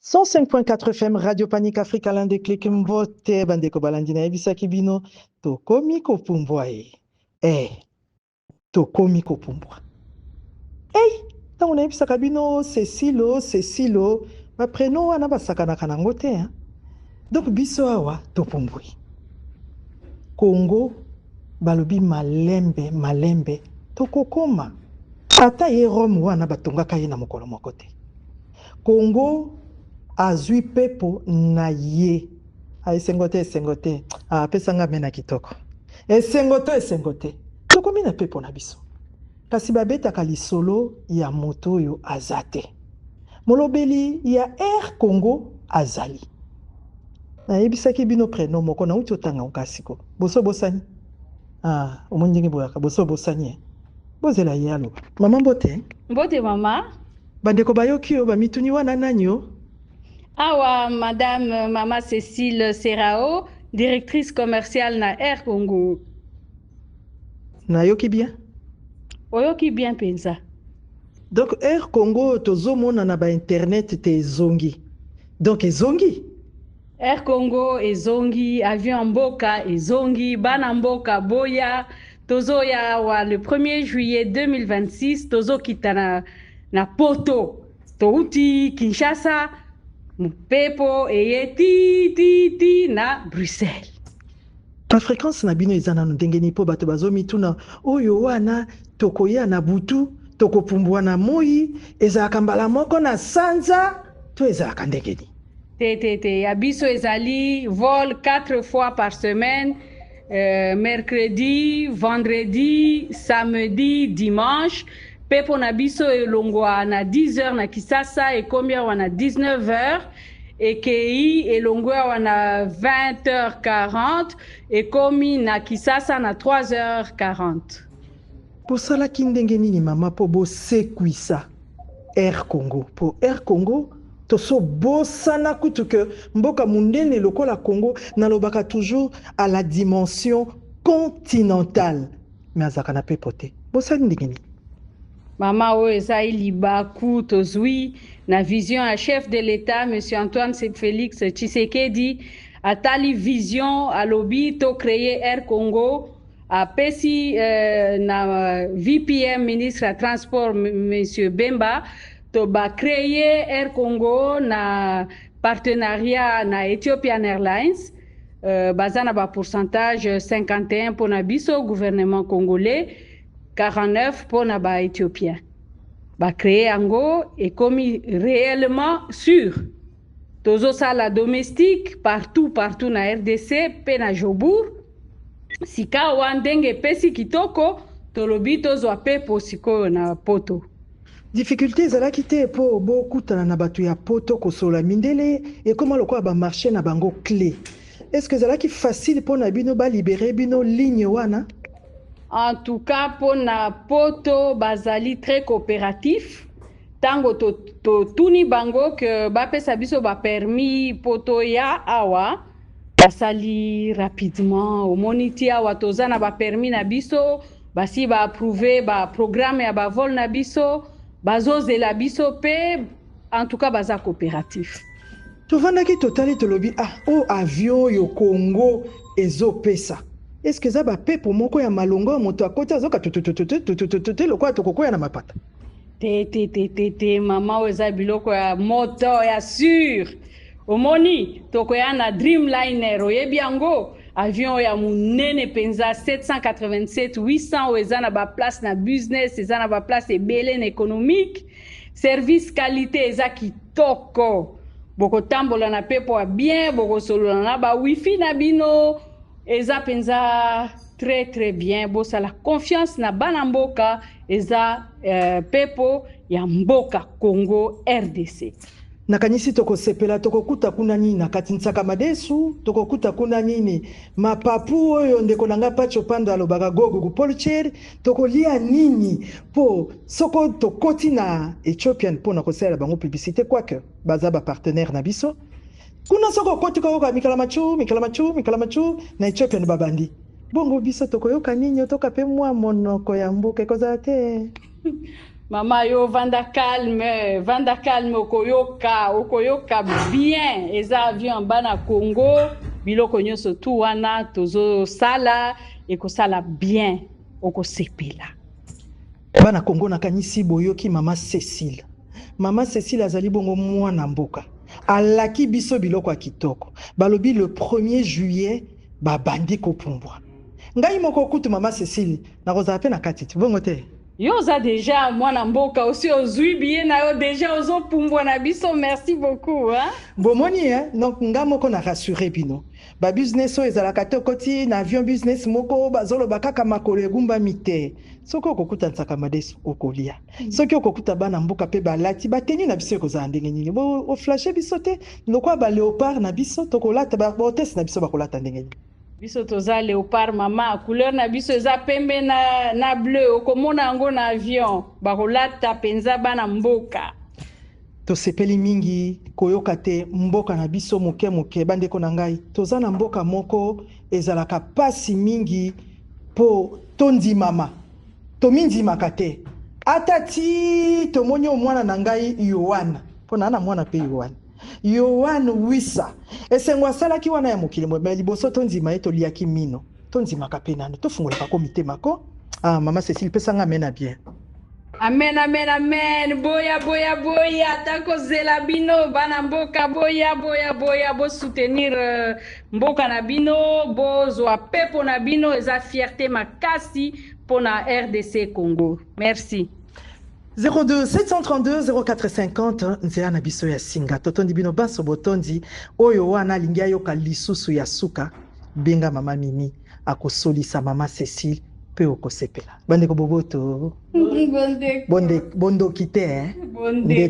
105.4 FM Radio Panique Afrique l'un des clics mbote bandeko balandina ebisaki bino tokomi kopumbwa tokomi kopumbwa ntango nayebisaka bino Cécilo bapreno wana basakanaka nango te donc biso awa topumbwi Congo balobi malembe tokokoma ata ye Rome wana batongaka ye na mokolo moko te. Congo azwi pepo na ye esengote apesanga mena kitoko esengote tokomi na pepo na biso kasi babetaka lisolo ya moto oyo aza te. Molobeli ya Air Congo azali nayebisaki bino preno moko nauti otanga okasiko boso bosani omondingi boyaka boso bosani bozela ye aloba mama mbote mama bandeko bayoki yo bamituni wana nani yo awa madame mama Cécile Serao, directrice commerciale na Air Congo. Nayoki bien? Oyoki bien penza. Donc Air Congo tozomona na ba internet te ezongi. Donc ezongi? Air Congo ezongi, avion mboka ezongi, bana mboka boya, tozoya wa le 1er juillet 2026 tozo kitana na poto. Touti Kinshasa Mupepo eye ti na Bruxelles. La fréquence na bino ezana ndengeni po bato bazomituna oyo wana tokoya na butu tokopumbwa na moi ezalaka mbala moko na sanza to ezalaka ndengeni. Te ya biso ezali vol 4 fois par semaine, mercredi, vendredi, samedi, dimanche. Pepo na biso elongwa na 10h na Kisasa et combien wana 19h et kei elongwa wana 20h40 et komi na Kisasa na 3h40. Pour ça la kindenge nini mama po bo sekwisa Air Congo. Pour Air Congo to so bosana kutu que mboka mundene lokola Congo nalobaka toujours à la dimension continentale. Mais azaka na pepote. Bosani ndengeni. Mama Oeza Libaku Tozui, na vision à chef de l'État, M. Antoine Félix Tshisekedi, a tali vision à lobby to créer Air Congo, a pesi na VPM ministre à transport M. Bemba, to ba créer Air Congo na partenariat na Ethiopian Airlines, bazana ba pourcentage 51 pour na biso gouvernement congolais. 49 pour na ba éthiopien. Ba créer ango et commis réellement sûr. Tozo sala domestique partout na RDC pe na Jobour. Sika wandenge pesi kitoko tolobi tozo ape posiko na poto. Difficulté zala kite po beaucoup na batu ya poto kosola mindele et comment le quoi ba marché na bango clé. Est-ce que zala ki facile pour na bino ba libérer bino ligne wana? En tout cas, pour na poto bazali très coopératif. Tango to tuni bango que bape sabiso ba permis poto ya awa basali rapidement au moniti awa tozana ba permis na biso basi ba approuver ba programme ya ba vol na biso bazoze la biso pe en tout cas baza coopératif. Tovandaki totali tolobi o avion yo Congo ezopesa. Est-ce que ça va payer pour mon ya malongo moto akota azoka lokwa tokokoya na mapata te mama weza biloko ya moto ya sûr omoni tokoya na Dreamliner oyebi yango avion ya munene penza 787 800 weza na ba place na business eza na ba place ebele na économique service qualité eza kitoko boko tambola na pepo ya bien boko solola na ba wifi na bino eza penza très bien bosa la confiance na bana mboka eza pepo ya mboka Congo RDC. Nakanisi toko sepela toko kuta kuna nini nakati nsaka madesu toko kuta kuna nini mapapu oyo ndeko nanga pacho panda alobaka gogo ku polcher toko lia nini po soko tokoti na Ethiopian po na kosala bango publicité quoique baza ba partenaire na biso. Kuna soko koti kwa mikala machu na Ethiopian babandi. Bongo biso tokoyoka nini toka pe mwa monoko ya mboka kozate. Mama yo vanda calme okoyoka bien eza avion bana Congo biloko nyonso tu wana tozo sala ekosala bien okosepela. Bana Congo nakanisi boyoki mama Cécile. Mama Cécile azali bongo mwana mboka. Alaki biso biloko ya kitoko. Balobi le 1er juillet babandi kopumbwa. Ngai moko kutu mama Cécile nakozala pe na katiti bongo te. Yo za déjà mwana mboka aussi ozwi bien na yo déjà ozopumbwa na biso, merci beaucoup hein. Bomoni hein, donc nga moko na rassurer bino. Ba business o ezalaka te koti na avion business moko bazolo bakaka makolo egumba mite. Soko kokuta nsaka madeso okolia. Soki okokuta bana mboka pe balati bateni na biso ekozala ndenge nini. Bo o flasher biso te lokwa ba léopard na biso tokolata ba hôtesse na biso bakolata ndenge nini. Biso toza léopard mama couleur na biso eza pembe na bleu okomona yango na avion bakolata penza bana mboka. Tosepeli mingi koyoka te mboka na biso moke bandeko na ngai toza na mboka moko ezalaka pasi mingi po tondi mama tomindimaka te atati tomoni omwana na ngai Yohana pona na mwana pe Yohana wisa esengo asalaki wana ya mokili mwe liboso tondima ye toliaki mino tondimaka pe nano tofungolaka komite mako mama Cécile pesanga mena bien. Amen, amen, amen. Boya, tako zela bino, bana mboka, boya, bo soutenir mboka na bino, bo zwa pepo na bino, eza fierté makasi pona RDC Congo. Merci. 02 732 0450 nzela na biso ya singa totondi bino baso botondi oyo wana lingia yoka lisusu ya suka benga mama Mimi akosolisa mama Cécile pe okosepela bandeko boboto bonde kite bonde